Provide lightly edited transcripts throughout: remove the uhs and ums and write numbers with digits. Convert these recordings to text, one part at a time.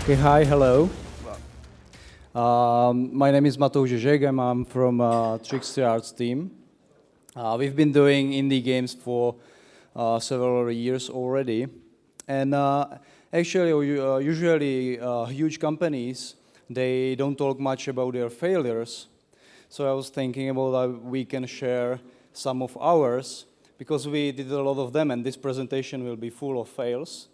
Okay, hi, hello. My name is Matouš Ježek, and I'm from Trickster Arts team. We've been doing indie games for several years already, and usually huge companies, they don't talk much about their failures. So I was thinking about how we can share some of ours, because we did a lot of them, and this presentation will be full of fails.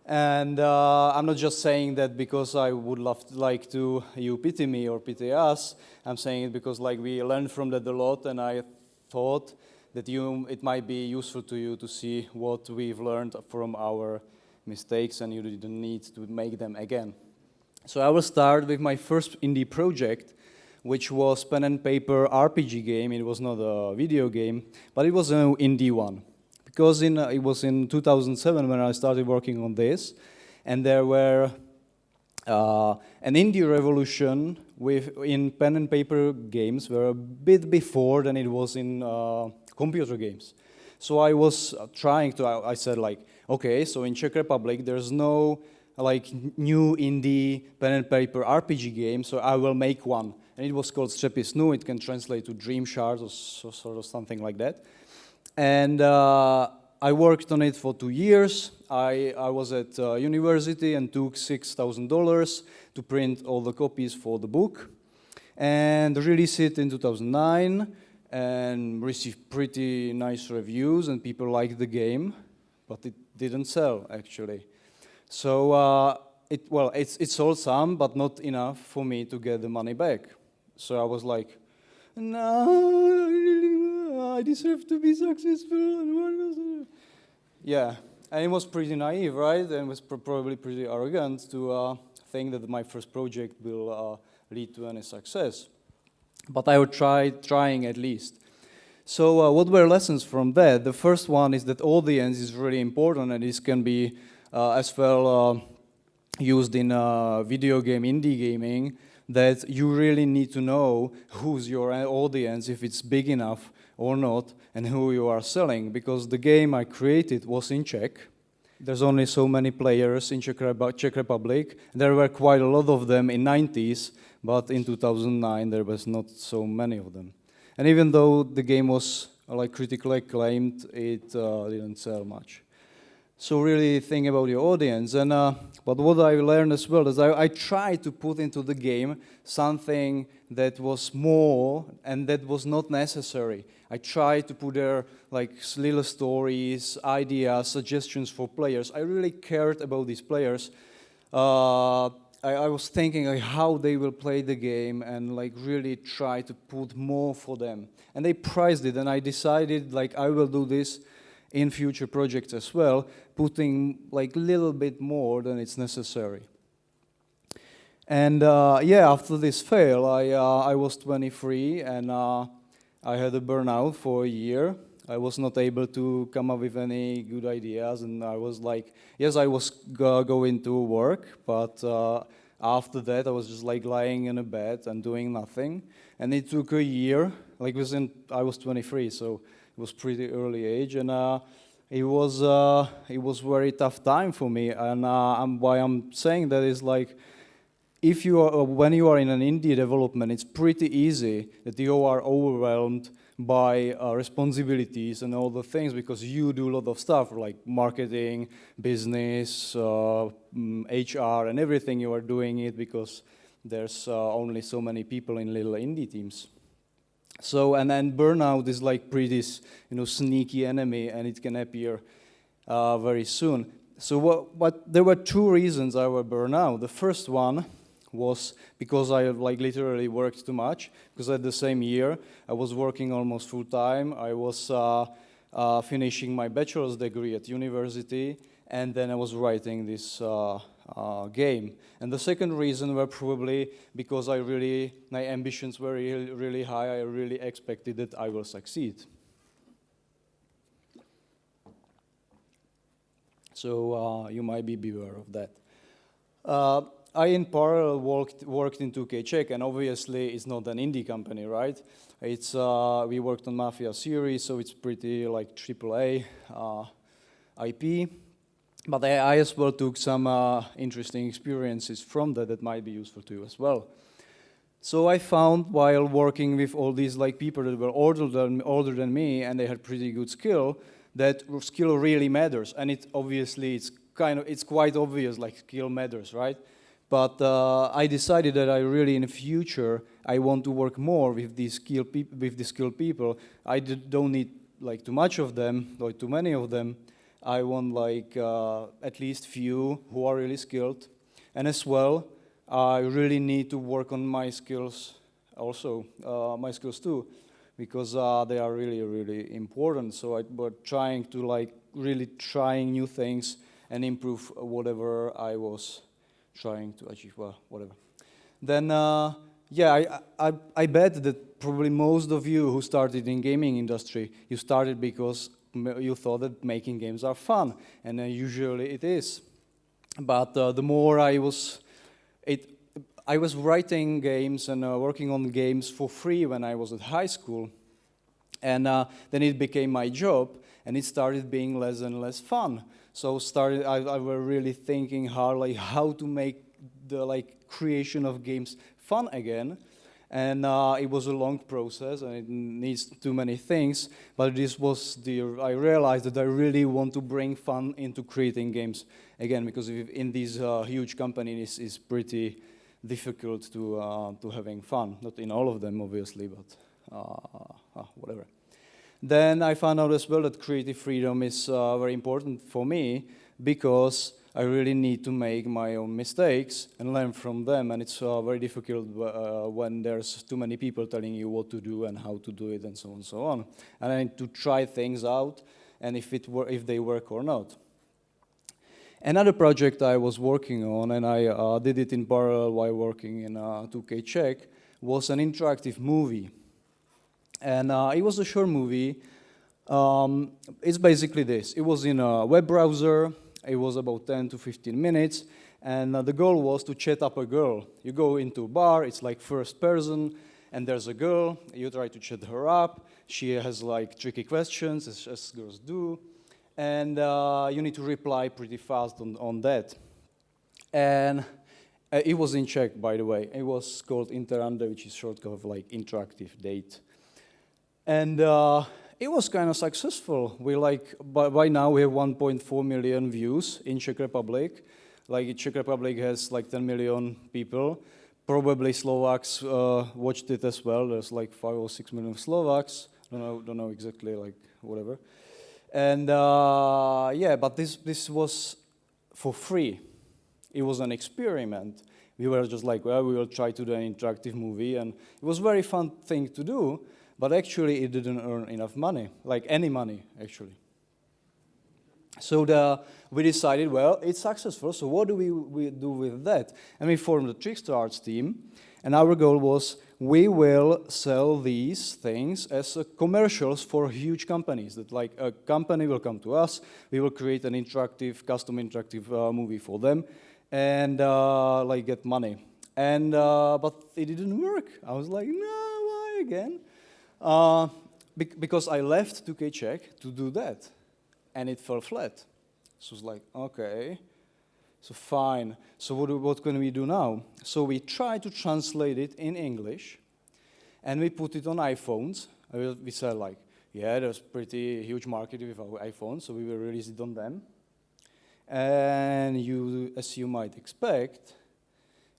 And I'm not just saying that because I would like to you pity me or pity us. I'm saying it because we learned from that a lot, and I thought that it might be useful to you to see what we've learned from our mistakes, and you didn't need to make them again. So I will start with my first indie project, which was pen and paper RPG game. It was not a video game, but it was an indie one. Because it was in 2007 when I started working on this, and there were an indie revolution in pen and paper games were a bit before than it was in computer games. So I was I said okay, so in Czech Republic there's no new indie pen and paper RPG game, so I will make one. And it was called Střepy snu. It can translate to Dream Shards or sort of something like that. And I worked on it for 2 years. I was at university and took $6,000 to print all the copies for the book and release it in 2009 and received pretty nice reviews, and people liked the game, but it didn't sell actually. So it sold some, but not enough for me to get the money back. So I was like, no, I deserve to be successful. Yeah, and it was pretty naive, right? And it was probably pretty arrogant to think that my first project will lead to any success. But I would trying at least. So what were lessons from that? The first one is that audience is really important, and this can be as well used in video game, indie gaming, that you really need to know who's your audience, if it's big enough or not, and who you are selling, because the game I created was in Czech. There's only so many players in Czech Republic. There were quite a lot of them in 90s, but in 2009 there was not so many of them. And even though the game was critically acclaimed, it didn't sell much. So really think about your audience. And but what I learned as well is I tried to put into the game something that was more and that was not necessary. I tried to put there little stories, ideas, suggestions for players. I really cared about these players. I was thinking how they will play the game and really try to put more for them. And they prized it, and I decided I will do this in future projects as well, putting little bit more than it's necessary. And after this fail, I was 23, and I had a burnout for a year. I was not able to come up with any good ideas, and I was yes, I was going to work, but after that I was just lying in a bed and doing nothing. And it took a year, I was 23, so it was pretty early age, and it was very tough time for me. And why I'm saying that is if you are when you are in an indie development, it's pretty easy that you are overwhelmed by responsibilities and all the things, because you do a lot of stuff like marketing, business, HR, and everything. You are doing it because there's only so many people in little indie teams. So, and then burnout is pretty, sneaky enemy, and it can appear very soon. So there were 2 reasons I was burnout. The first one was because I literally worked too much, because at the same year I was working almost full time. I was finishing my bachelor's degree at university, and then I was writing this game. And the second reason were probably because my ambitions were really high. I really expected that I will succeed. So you might be beware of that. I in parallel worked in 2K Czech, and obviously it's not an indie company, right? It's we worked on Mafia series, so it's pretty AAA IP. But I as well took some interesting experiences from that might be useful to you as well. So I found while working with all these like people that were older than me and they had pretty good skill, that skill really matters. And it obviously it's quite obvious like skill matters, right? But I decided that I really in the future I want to work more with these skilled people. I don't need like too much of them or too many of them. I want like at least few who are really skilled, and as well I really need to work on my skills also, my skills too, because they are really important. So we're trying to like really trying new things and improve whatever I was trying to achieve, well, whatever. Then yeah, I bet that probably most of you who started in gaming industry, you started because you thought that making games are fun, and usually it is. But the more I was writing games and working on games for free when I was at high school, and then it became my job, and it started being less and less fun. So I was really thinking hard, like how to make the like creation of games fun again. And it was a long process, and it needs too many things. But I realized that I really want to bring fun into creating games again, because in these huge companies, it's pretty difficult to having fun. Not in all of them, obviously, but whatever. Then I found out as well that creative freedom is very important for me, because I really need to make my own mistakes and learn from them, and it's very difficult when there's too many people telling you what to do and how to do it and so on and so on. And I need to try things out, and if they work or not. Another project I was working on, and I did it in parallel while working in 2K Czech, was an interactive movie. And it was a short movie. It's basically this. It was in a web browser. It was about 10 to 15 minutes, and the goal was to chat up a girl. You go into a bar, it's like first person, and there's a girl, you try to chat her up, she has like tricky questions, as girls do, and you need to reply pretty fast on that. And it was in Czech, by the way. It was called Interande, which is short of like interactive date. And it was kind of successful. By now we have 1.4 million views in Czech Republic. Like Czech Republic has like 10 million people. Probably Slovaks watched it as well. There's like 5 or 6 million Slovaks. Don't know exactly, like whatever. And yeah, but this was for free. It was an experiment. We were just like, well, we will try to do an interactive movie, and it was a very fun thing to do. But actually, it didn't earn enough money, like any money, actually. So we decided, well, it's successful, so what do we do with that? And we formed the Trickster Arts team, and our goal was, we will sell these things as commercials for huge companies, that like a company will come to us, we will create an custom interactive movie for them, and like get money. And but it didn't work. I was like, no, why again? Because I left 2K Czech to do that, and it fell flat. So it's like, okay, so fine. So what can we do now? So we tried to translate it in English, and we put it on iPhones. We said like, yeah, there's pretty huge market with our iPhones, so we will release it on them. And as you might expect,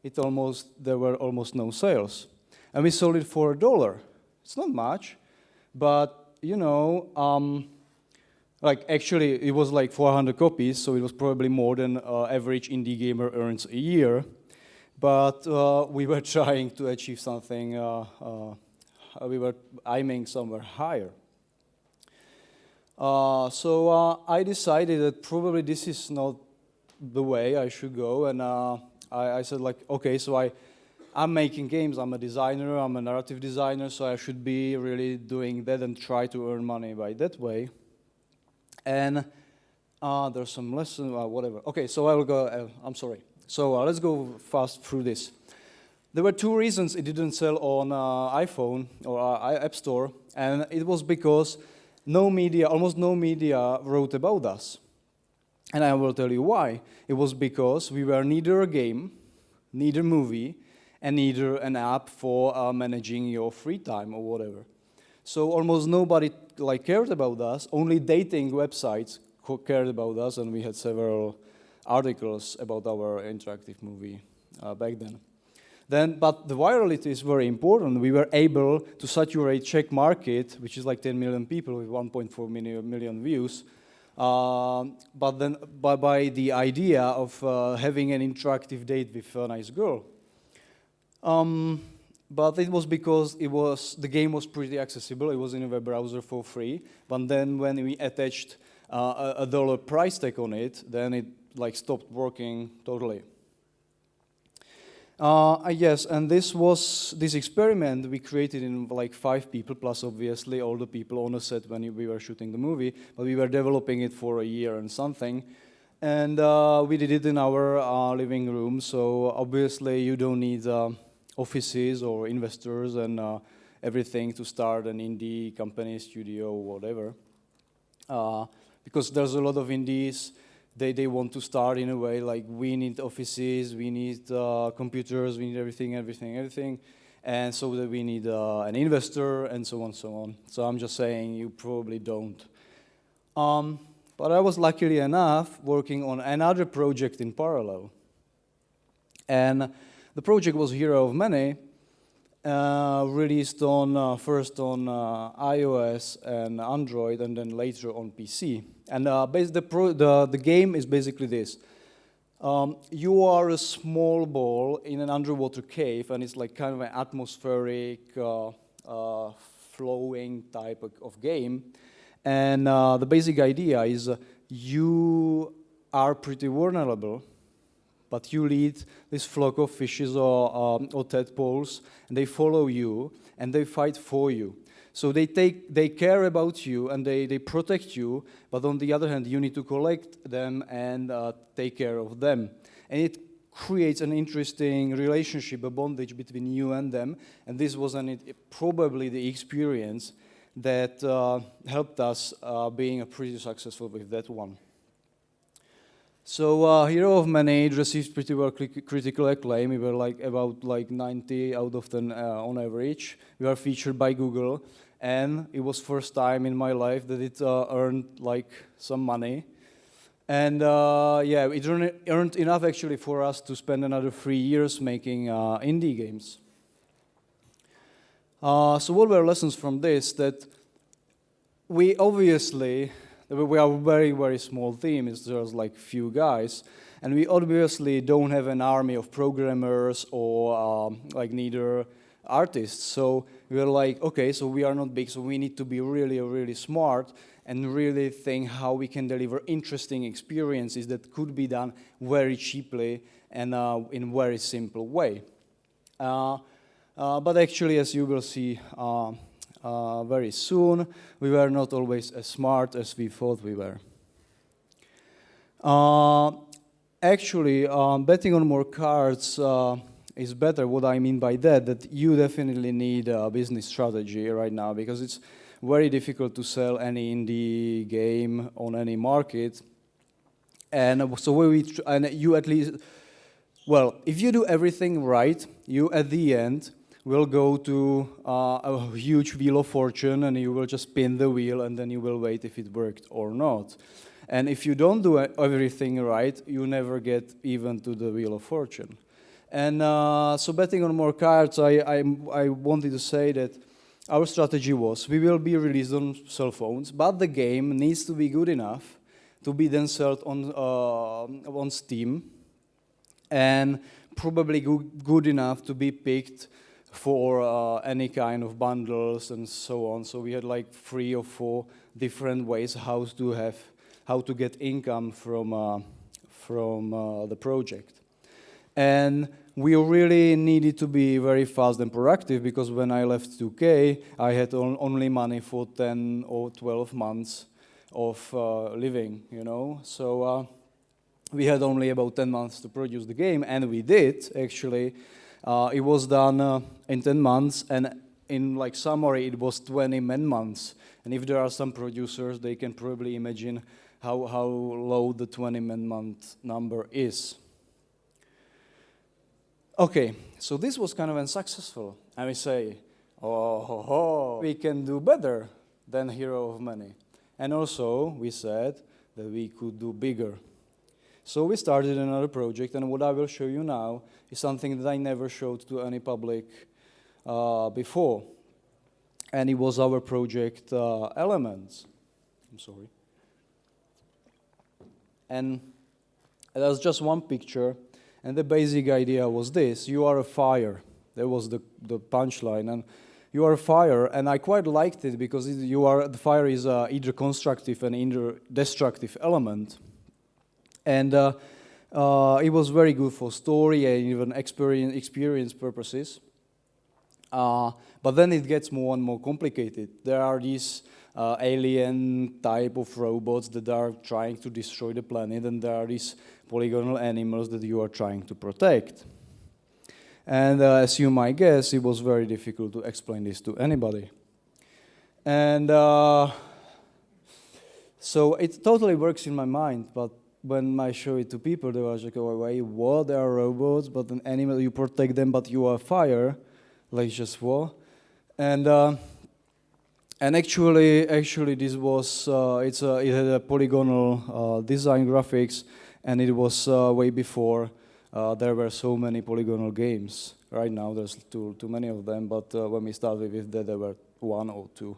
there were almost no sales. And we sold it for $1. It's not much, but you know, like actually it was like 400 copies, so it was probably more than average indie gamer earns a year. But we were trying to achieve something, we were aiming somewhere higher. So I decided that probably this is not the way I should go, and I said like, okay, so I'm making games, I'm a designer, I'm a narrative designer, so I should be really doing that and try to earn money by that way. And there's some lesson, whatever. Okay, so I will go, I'm sorry. So let's go fast through this. There were 2 reasons it didn't sell on iPhone or App Store, and it was because almost no media wrote about us. And I will tell you why. It was because we were neither a game, neither movie, and neither an app for managing your free time or whatever. So almost nobody cared about us. Only dating websites cared about us, and we had several articles about our interactive movie back then. But the virality is very important. We were able to saturate Czech market, which is like 10 million people with 1.4 million views. But then by the idea of having an interactive date with a nice girl. But it was because the game was pretty accessible. It was in a web browser for free. But then when we attached a dollar price tag on it, then it stopped working totally. Yes, and this experiment we created in 5 people, plus obviously all the people on the set when we were shooting the movie, but we were developing it for a year and something. And we did it in our living room, so obviously you don't need offices or investors and everything to start an indie company, studio, or whatever. Because there's a lot of indies. They want to start in a way like we need offices, we need computers, we need everything, and so that we need an investor and so on, so on. So I'm just saying you probably don't. But I was luckily enough working on another project in parallel. And the project was Hero of Many, released first on iOS and Android, and then later on PC. And the game is basically this. You are a small ball in an underwater cave, and it's like kind of an atmospheric, flowing type of game. And the basic idea is you are pretty vulnerable, but you lead this flock of fishes or tadpoles, and they follow you, and they fight for you. So they care about you, and they protect you, but on the other hand, you need to collect them and take care of them. And it creates an interesting relationship, a bondage between you and them, and this was probably the experience that helped us being pretty successful with that one. So Hero of Many received pretty well critical acclaim. We were about 90 out of 10 on average. We were featured by Google, and it was first time in my life that it earned some money. And yeah, it earned enough actually for us to spend another 3 years making indie games. So what were lessons from this? That we obviously, we are a very, very small team. It's just few guys. And we obviously don't have an army of programmers or neither artists. So we were okay, so we are not big, so we need to be really, really smart and really think how we can deliver interesting experiences that could be done very cheaply and in a very simple way. But actually, as you will see very soon, we were not always as smart as we thought we were. Actually, betting on more cards is better. What I mean by that you definitely need a business strategy right now, because it's very difficult to sell any indie game on any market. And so you at least, well, if you do everything right, you at the end will go to a huge wheel of fortune, and you will just spin the wheel, and then you will wait if it worked or not. And if you don't do everything right, you never get even to the wheel of fortune. And so betting on more cards, I wanted to say that our strategy was we will be released on cell phones, but the game needs to be good enough to be then sold on Steam, and probably good enough to be picked for any kind of bundles and so on. So we had 3 or 4 different ways how to get income from the project. And we really needed to be very fast and proactive, because when I left 2K, I had only money for 10 or 12 months of living, So we had only about 10 months to produce the game, and we did, actually. It was done in 10 months, and in like summary, it was 20 man-months. And if there are some producers, they can probably imagine how low the 20 man-month number is. Okay, so this was kind of unsuccessful. And we say, oh, we can do better than Hero of Many. And also, we said that we could do bigger. So we started another project, and what I will show you now is something that I never showed to any public before. And it was our project Elements. I'm sorry. And there's just one picture, and the basic idea was this: you are a fire. That was the punchline. And you are a fire, and I quite liked it because the fire is either constructive and either destructive element. And it was very good for story and even experience purposes. But then it gets more and more complicated. There are these alien type of robots that are trying to destroy the planet, and there are these polygonal animals that you are trying to protect. And as you might guess, it was very difficult to explain this to anybody. And so it totally works in my mind, but when I show it to people, they were like, oh, wait, what? There are robots, but an animal, you protect them, but you are fire. Like, just what? And actually, this was, it had a polygonal design graphics, and it was way before there were so many polygonal games. Right now, there's too many of them, but when we started with that, there were one or two.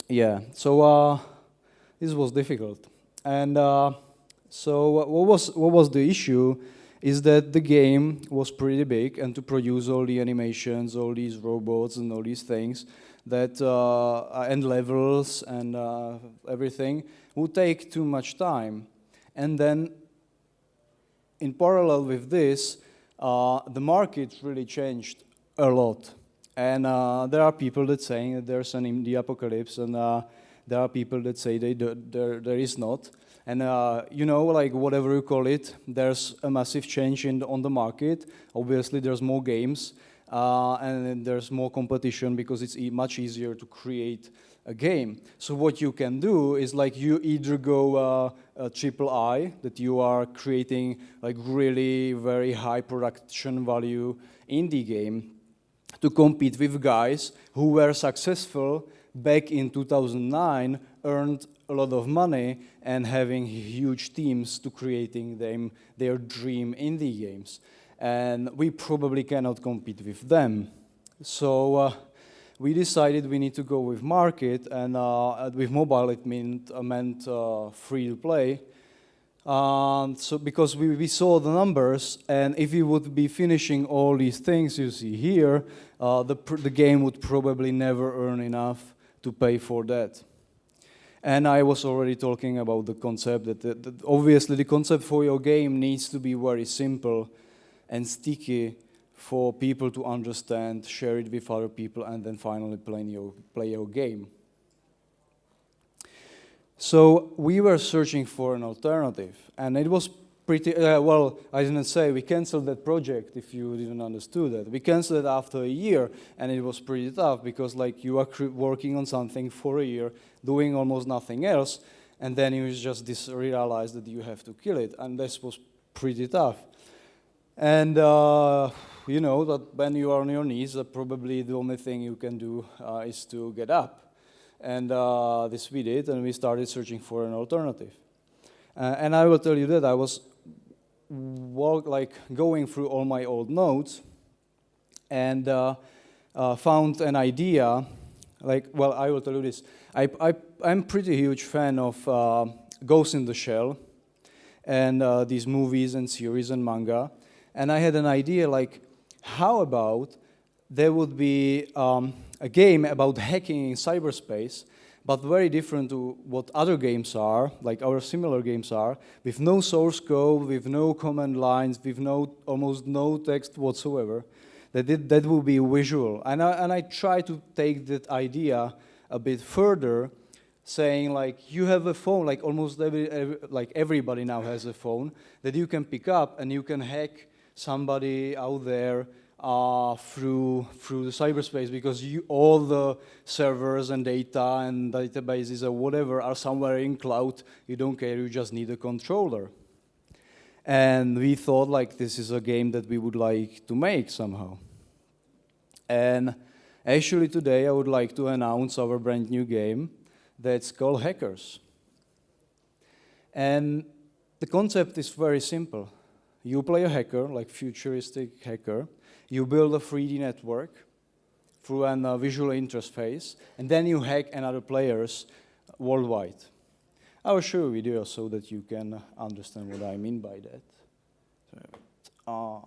Yeah, so this was difficult. And so what was the issue is that the game was pretty big, and to produce all the animations, all these robots and all these things, that and levels and everything would take too much time. And then in parallel with this, the market really changed a lot. And there are people that saying that there's an indie apocalypse, and there are people that say there is not. And you know, like whatever you call it, there's a massive change on the market. Obviously, there's more games, and there's more competition because it's much easier to create a game. So what you can do is like you either go triple I, that you are creating like really very high production value indie game to compete with guys who were successful back in 2009, earned a lot of money, and having huge teams to creating their dream indie games. And we probably cannot compete with them. So we decided we need to go with market, and with mobile it meant free to play. So because we saw the numbers, and if we would be finishing all these things you see here, the game would probably never earn enough to pay for that. And I was already talking about the concept that obviously the concept for your game needs to be very simple and sticky for people to understand, share it with other people, and then finally play your game. So we were searching for an alternative, and it was pretty, well, I didn't say, we canceled that project if you didn't understand that. We canceled it after a year, and it was pretty tough because like you are working on something for a year, doing almost nothing else, and then you just realize that you have to kill it, and this was pretty tough. And you know that when you are on your knees, probably the only thing you can do is to get up. And this we did, and we started searching for an alternative. And I will tell you that I was going through all my old notes and found an idea. Well, I will tell you this. I'm pretty huge fan of Ghost in the Shell and these movies and series and manga. And I had an idea like, how about there would be a game about hacking in cyberspace, but very different to what other games are, like our similar games are, with no source code, with no command lines, with almost no text whatsoever. That would be visual. And I try to take that idea a bit further, saying like you have a phone, like almost everybody now has a phone that you can pick up and you can hack somebody out there through the cyberspace, because all the servers and data and databases or whatever are somewhere in cloud. You don't care, you just need a controller. And we thought like this is a game that we would like to make somehow. And actually today I would like to announce our brand new game that's called Hackers. And the concept is very simple. You play a hacker, like futuristic hacker. You build a 3D network through a visual interface, and then you hack another players worldwide. I will show you a video so that you can understand what I mean by that. Oh.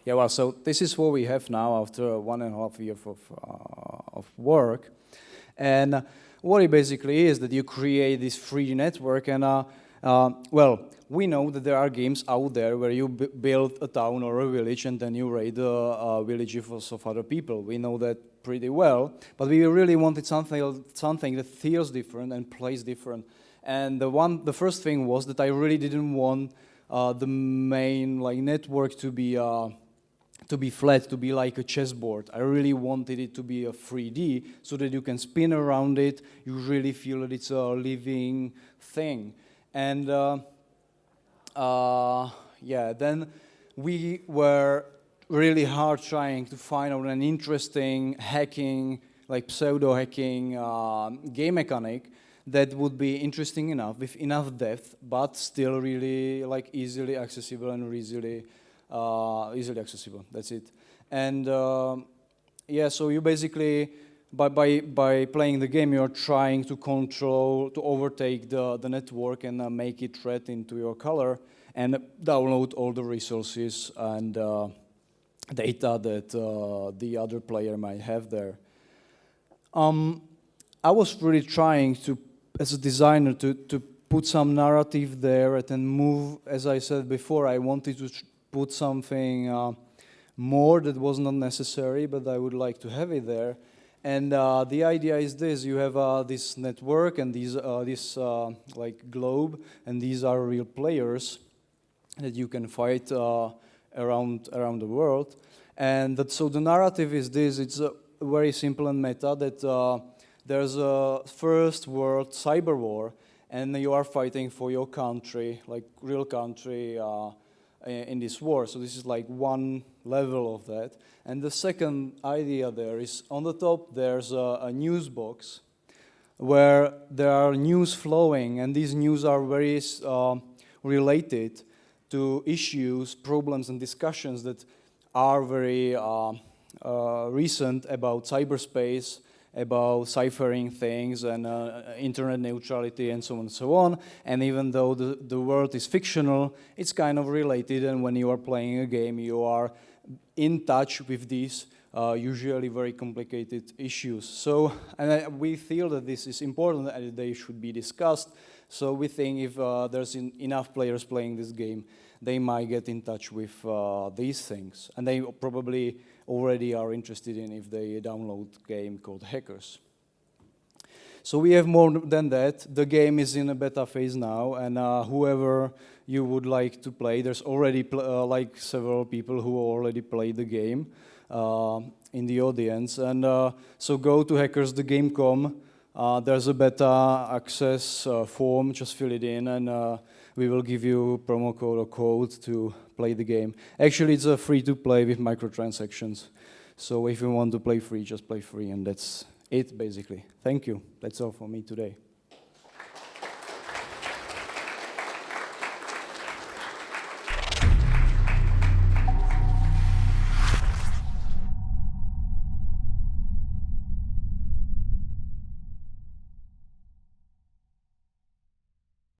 Yeah, well, so this is what we have now after 1.5 years of work. And what it basically is that you create this 3D network, and well, we know that there are games out there where you build a town or a village and then you raid the villages of other people. We know that pretty well, but we really wanted something that feels different and plays different. And the first thing was that I really didn't want the main network to be flat, to be like a chessboard. I really wanted it to be a 3D so that you can spin around it, you really feel that it's a living thing. And yeah, then we were really hard trying to find out an interesting hacking, like pseudo-hacking game mechanic that would be interesting enough, with enough depth, but still really easily accessible and easily accessible. That's it. And yeah, so you basically, by playing the game, you're trying to overtake the network and make it thread into your color and download all the resources and data that the other player might have there. I was really trying to, as a designer, to put some narrative there and then move, as I said before, I wanted to put something more that was not necessary, but I would like to have it there. And the idea is this: you have this network and this globe, and these are real players that you can fight around the world. And so the narrative is this: it's very simple and meta, that there's a first world cyber war, and you are fighting for your country, like real country, in this war. So this is like one level of that. And the second idea there is, on the top there's a news box where there are news flowing, and these news are very related to issues, problems, and discussions that are very recent about cyberspace, about ciphering things and internet neutrality and so on and so on. And even though the world is fictional, it's kind of related, and when you are playing a game, you are in touch with these usually very complicated issues. So, and we feel that this is important and they should be discussed. So we think if there's enough players playing this game, they might get in touch with these things. And they probably already are interested in if they download a game called Hackers. So we have more than that. The game is in a beta phase now, and whoever you would like to play, there's already like several people who already played the game in the audience. And so go to hackersthegame.com. There's a beta access form, just fill it in, and we will give you a promo code or code to play the game. Actually, it's free to play with microtransactions. So if you want to play free, just play free, and that's it, basically. Thank you. That's all for me today.